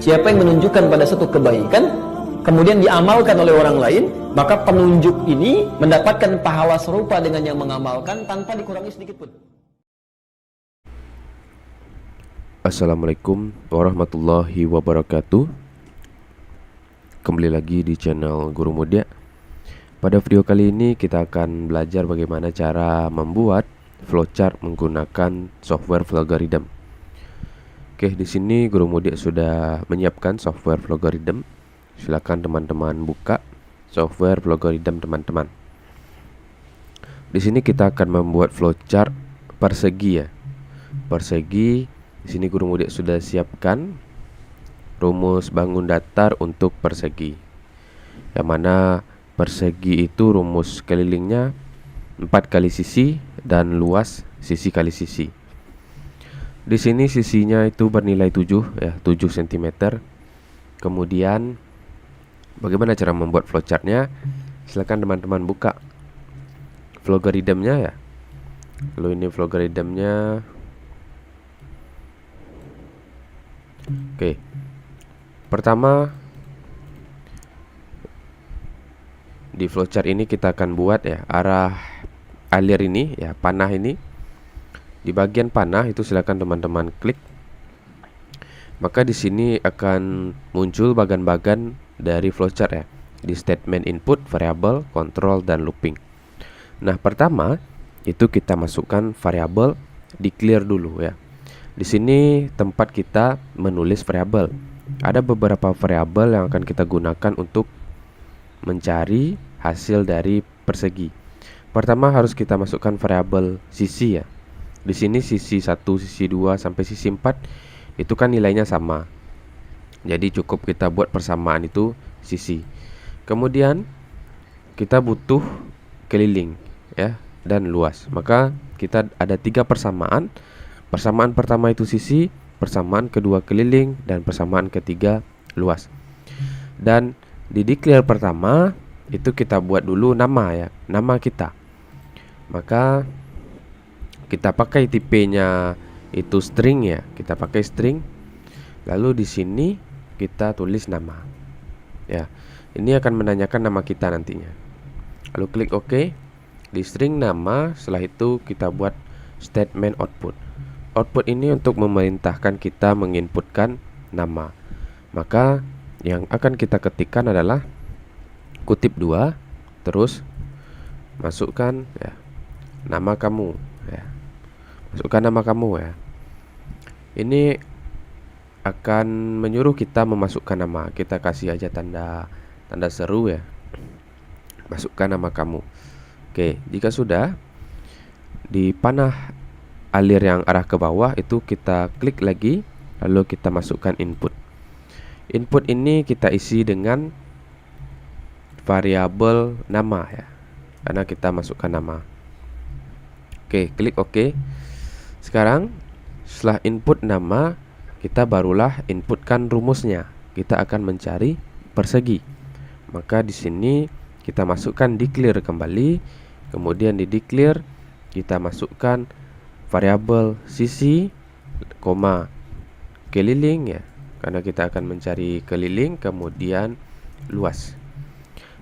Siapa yang menunjukkan pada satu kebaikan, kemudian diamalkan oleh orang lain, maka penunjuk ini mendapatkan pahala serupa dengan yang mengamalkan tanpa dikurangi sedikit pun. Assalamualaikum warahmatullahi wabarakatuh. Kembali lagi di channel Guru Muda. Pada video kali ini kita akan belajar bagaimana cara membuat flowchart menggunakan software Flowgarithm. Oke, di sini Guru Muda sudah menyiapkan software Flowgarithm. Silakan teman-teman buka software Flowgarithm teman-teman. Di sini kita akan membuat flowchart persegi ya. Persegi. Di sini Guru Muda sudah siapkan rumus bangun datar untuk persegi. Yang mana persegi itu rumus kelilingnya 4 kali sisi dan luas sisi kali sisi. Di sini sisinya itu bernilai 7 ya, 7 cm. Kemudian bagaimana cara membuat flowchartnya? Silakan teman-teman buka Flowgarithmnya ya. Lalu ini Flowgarithmnya. Oke. Pertama di flowchart ini kita akan buat ya arah alir ini ya, panah ini. Di bagian panah itu silakan teman-teman klik. Maka di sini akan muncul bagan-bagan dari flowchart ya. Di statement input, variable, control, dan looping. Nah, pertama itu kita masukkan variabel, declare dulu ya. Di sini tempat kita menulis variabel. Ada beberapa variabel yang akan kita gunakan untuk mencari hasil dari persegi. Pertama harus kita masukkan variabel sisi ya. Di sini sisi 1, sisi 2 sampai sisi 4 itu kan nilainya sama. Jadi cukup kita buat persamaan itu sisi. Kemudian kita butuh keliling ya dan luas. Maka kita ada 3 persamaan. Persamaan pertama itu sisi, persamaan kedua keliling, dan persamaan ketiga luas. Dan di declare pertama itu kita buat dulu nama ya, nama kita. Maka kita pakai tipenya itu string ya, kita pakai string. Lalu di sini kita tulis nama. Ya, ini akan menanyakan nama kita nantinya. Lalu klik OK. Di string nama, setelah itu kita buat statement output. Output ini untuk memerintahkan kita menginputkan nama. Maka yang akan kita ketikkan adalah kutip 2, terus masukkan ya, nama kamu ya. Masukkan nama kamu ya. Ini akan menyuruh kita memasukkan nama. Kita kasih aja tanda seru ya. Masukkan nama kamu. Oke, jika sudah, di panah alir yang arah ke bawah itu kita klik lagi, lalu kita masukkan input. Input ini kita isi dengan variabel nama ya, karena kita masukkan nama. Oke, klik OK. Sekarang setelah input nama, kita barulah inputkan rumusnya. Kita akan mencari persegi. Maka di sini kita masukkan declare kembali. Kemudian di declare kita masukkan variabel sisi, koma keliling ya, karena kita akan mencari keliling, kemudian luas.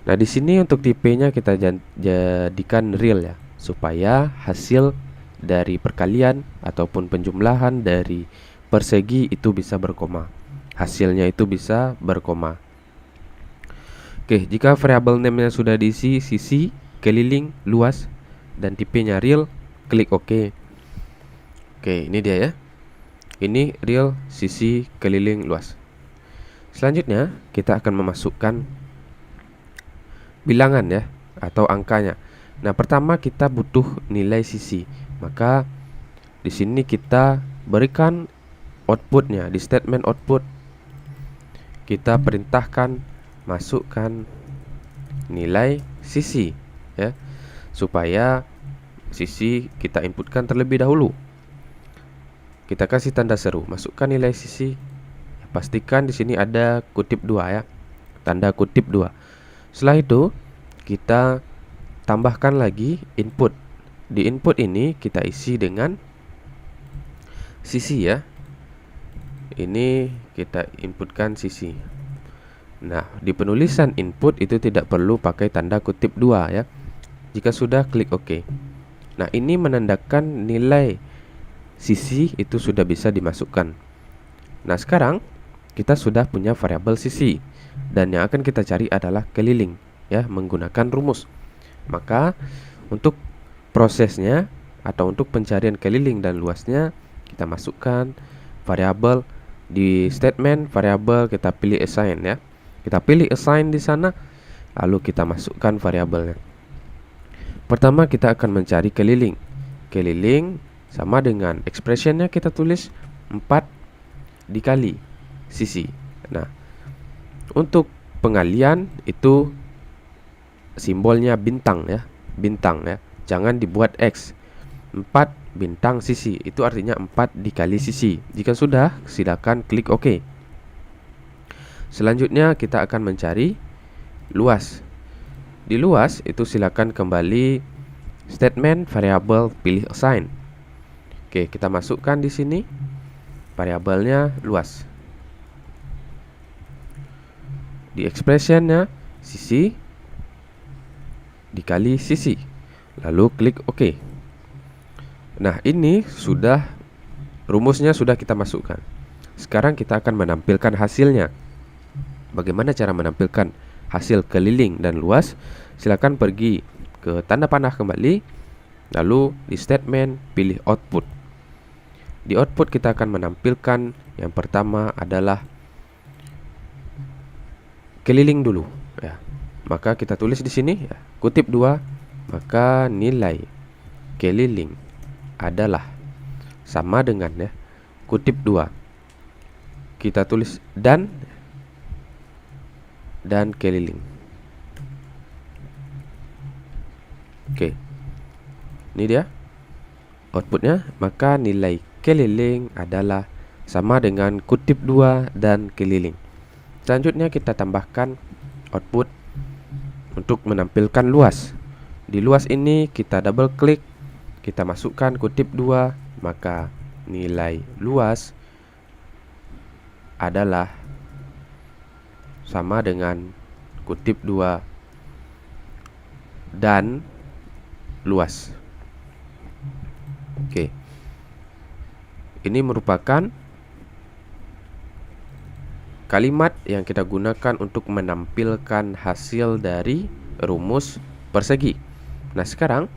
Nah, di sini untuk tipenya kita jadikan real ya, supaya hasil dari perkalian ataupun penjumlahan dari persegi itu bisa berkoma. Hasilnya itu bisa berkoma. Oke, jika variabel name-nya sudah diisi sisi, keliling, luas, dan tipenya real, klik OK. Oke, ini dia ya. Ini real, sisi, keliling, luas. Selanjutnya kita akan memasukkan bilangan ya, atau angkanya. Nah, pertama kita butuh nilai sisi. Maka di sini kita berikan outputnya. Di statement output kita perintahkan masukkan nilai sisi ya, supaya sisi kita inputkan terlebih dahulu. Kita kasih tanda seru, masukkan nilai sisi. Pastikan di sini ada kutip 2 ya, tanda kutip 2. Setelah itu kita tambahkan lagi input. Di input ini kita isi dengan sisi ya. ini kita inputkan sisi. Nah, di penulisan input itu tidak perlu pakai tanda kutip 2 ya. Jika sudah, klik OK. Nah, ini menandakan nilai sisi itu sudah bisa dimasukkan. Nah, sekarang kita sudah punya variabel sisi, dan yang akan kita cari adalah keliling ya, menggunakan rumus. Maka untuk prosesnya atau untuk pencarian keliling dan luasnya, kita masukkan variabel di statement variabel, kita pilih assign ya. Kita pilih assign di sana, lalu kita masukkan variabelnya. Pertama kita akan mencari keliling. Keliling sama dengan expressionnya kita tulis 4 dikali sisi. Nah, untuk pengalian itu simbolnya bintang ya, bintang ya. Jangan dibuat X. 4 bintang sisi, itu artinya 4 dikali sisi. Jika sudah, silakan klik OK. Selanjutnya kita akan mencari luas. Di luas itu silakan kembali statement variabel, pilih assign. Oke, kita masukkan di sini variabelnya luas. Di expressionnya sisi dikali sisi. Lalu klik OK. Nah, ini sudah rumusnya sudah kita masukkan. Sekarang kita akan menampilkan hasilnya. Bagaimana cara menampilkan hasil keliling dan luas? Silakan pergi ke tanda panah kembali, lalu di statement pilih output. Di output kita akan menampilkan yang pertama adalah keliling dulu ya. Maka kita tulis di sini ya, kutip 2, maka nilai keliling adalah sama dengan ya, kutip 2. Kita tulis dan keliling. Oke. Ini dia outputnya, maka nilai keliling adalah sama dengan kutip 2 dan keliling. Selanjutnya kita tambahkan output untuk menampilkan luas. Di luas ini kita double klik, kita masukkan kutip 2, maka nilai luas adalah sama dengan kutip 2 dan luas. Oke. Ini merupakan kalimat yang kita gunakan untuk menampilkan hasil dari rumus persegi. Nah, sekarang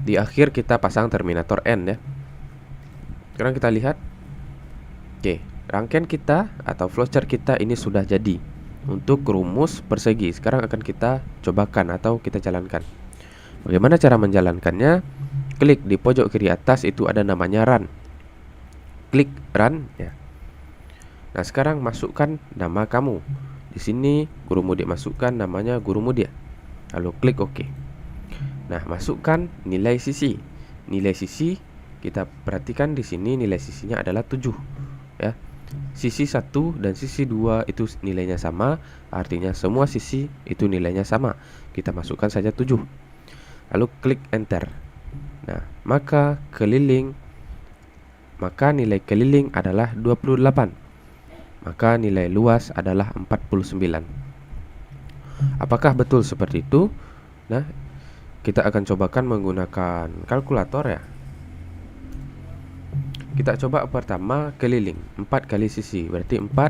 di akhir kita pasang terminator N ya. Sekarang kita lihat. Oke, rangkaian kita atau flowchart kita ini sudah jadi untuk rumus persegi. Sekarang akan kita cobakan atau kita jalankan. Bagaimana cara menjalankannya? Klik di pojok kiri atas, itu ada namanya run. Klik run ya. Nah, sekarang masukkan nama kamu. Di sini Guru Mudik masukkan namanya Guru Mudik. Lalu klik OK. Nah, masukkan nilai sisi. Nilai sisi kita perhatikan di sini nilai sisinya adalah 7 ya. Sisi 1 dan sisi 2 itu nilainya sama, artinya semua sisi itu nilainya sama. Kita masukkan saja 7. Lalu klik enter. Nah, maka nilai keliling adalah 28. Maka nilai luas adalah 49. Apakah betul seperti itu? Nah, kita akan cobakan menggunakan kalkulator ya. Kita coba pertama keliling, 4 kali sisi, berarti 4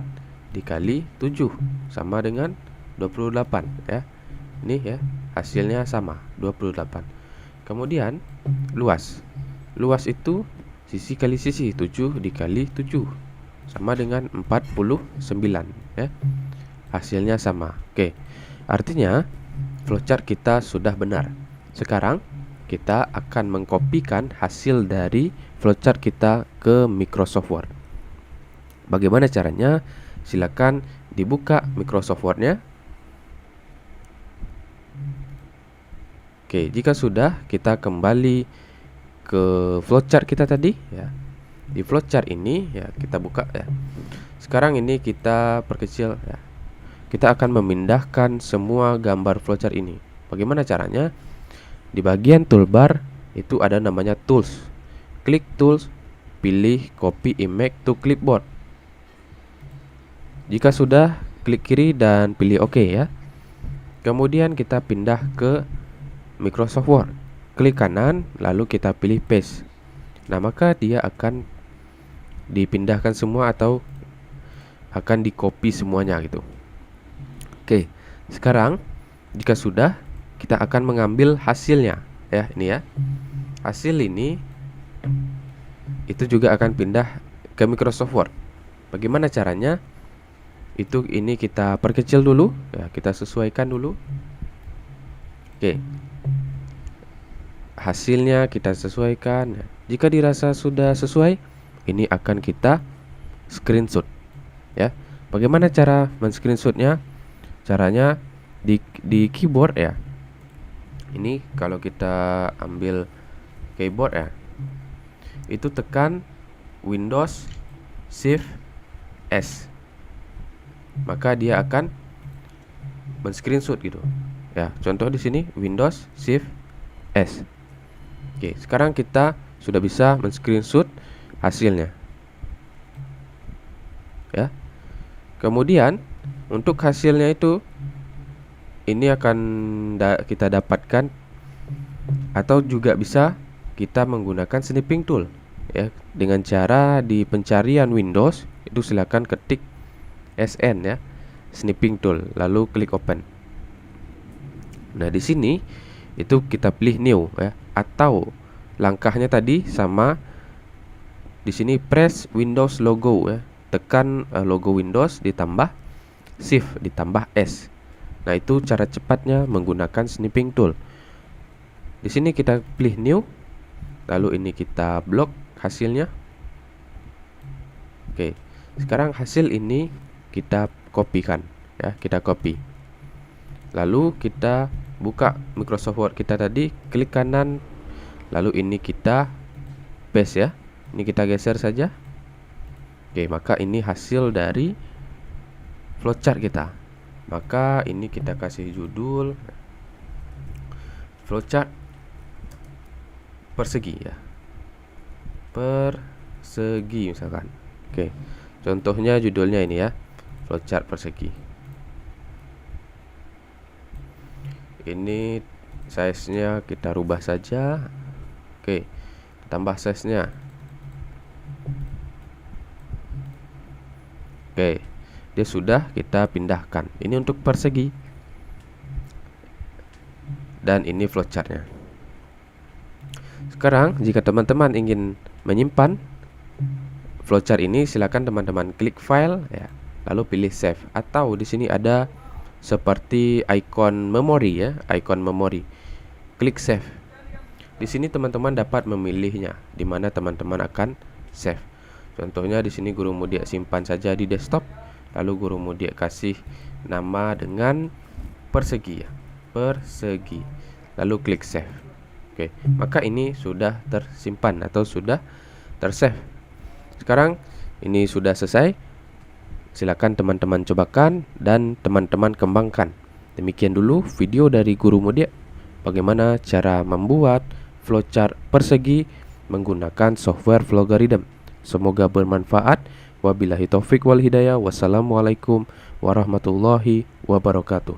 dikali 7 sama dengan 28 ya. Ini ya, hasilnya sama, 28. Kemudian luas. Luas itu sisi kali sisi, 7 dikali 7 sama dengan 49 ya. Hasilnya sama. Oke. Artinya flowchart kita sudah benar. Sekarang kita akan mengkopikan hasil dari flowchart kita ke Microsoft Word. Bagaimana caranya? Silakan dibuka Microsoft Word-nya. Oke, jika sudah, kita kembali ke flowchart kita tadi ya. Di flowchart ini ya, kita buka ya. Sekarang ini kita perkecil ya. Kita akan memindahkan semua gambar flowchart ini. Bagaimana caranya? Di bagian toolbar itu ada namanya tools. Klik tools, pilih copy image to clipboard. Jika sudah, klik kiri dan pilih OK ya. Kemudian kita pindah ke Microsoft Word. Klik kanan, lalu kita pilih paste. Nah, maka dia akan dipindahkan semua atau akan di-copy semuanya gitu. Oke, sekarang jika sudah, kita akan mengambil hasilnya ya, ini ya. Hasil ini itu juga akan pindah ke Microsoft Word. Bagaimana caranya? Ini kita perkecil dulu ya, kita sesuaikan dulu. Oke. Hasilnya kita sesuaikan. Jika dirasa sudah sesuai, ini akan kita screenshot ya. Bagaimana cara men-screenshotnya? Caranya di keyboard ya. Ini kalau kita ambil keyboard ya, itu tekan Windows Shift S, maka dia akan men-screenshot gitu ya. Contoh di sini Windows Shift S. Oke, sekarang kita sudah bisa men-screenshot hasilnya ya. Kemudian untuk hasilnya itu ini akan kita dapatkan, atau juga bisa kita menggunakan snipping tool ya. Dengan cara di pencarian Windows itu silakan ketik SN ya, snipping tool, lalu klik open. Nah, di sini itu kita pilih new ya, atau langkahnya tadi sama. Di sini press Windows logo ya, tekan logo Windows ditambah Shift ditambah S. Nah, itu cara cepatnya menggunakan snipping tool. Di sini kita pilih new, lalu ini kita blok hasilnya. Oke, sekarang hasil ini kita kopikan ya, kita copy. Lalu kita buka Microsoft Word kita tadi, klik kanan, lalu ini kita paste ya. Ini kita geser saja. Oke, maka ini hasil dari flowchart kita. Maka ini kita kasih judul flowchart persegi ya, persegi misalkan. Oke, contohnya judulnya ini ya, flowchart persegi. Ini size-nya kita rubah saja. Oke, tambah size-nya. Oke, dia sudah kita pindahkan. Ini untuk persegi, dan ini flowchartnya. Sekarang jika teman-teman ingin menyimpan flowchart ini, silakan teman-teman klik file ya, lalu pilih save, atau di sini ada seperti icon memori ya, icon memori. Klik save. Di sini teman-teman dapat memilihnya di mana teman-teman akan save. Contohnya di sini Guru Mudia simpan saja di desktop, lalu Guru Mudia kasih nama dengan persegi ya, persegi, lalu klik save. Oke, maka ini sudah tersimpan atau sudah tersave. Sekarang ini sudah selesai. Silakan teman-teman cobakan dan teman-teman kembangkan. Demikian dulu video dari Guru Mudia, bagaimana cara membuat flowchart persegi menggunakan software Flowgarithm. Semoga bermanfaat. Wabillahi taufik wal hidayah. Wassalamualaikum warahmatullahi wabarakatuh.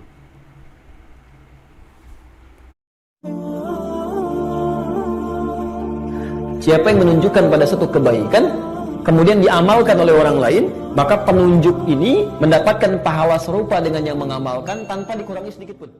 Siapa yang menunjukkan pada satu kebaikan kemudian diamalkan oleh orang lain, maka penunjuk ini mendapatkan pahala serupa dengan yang mengamalkan tanpa dikurangi sedikit pun.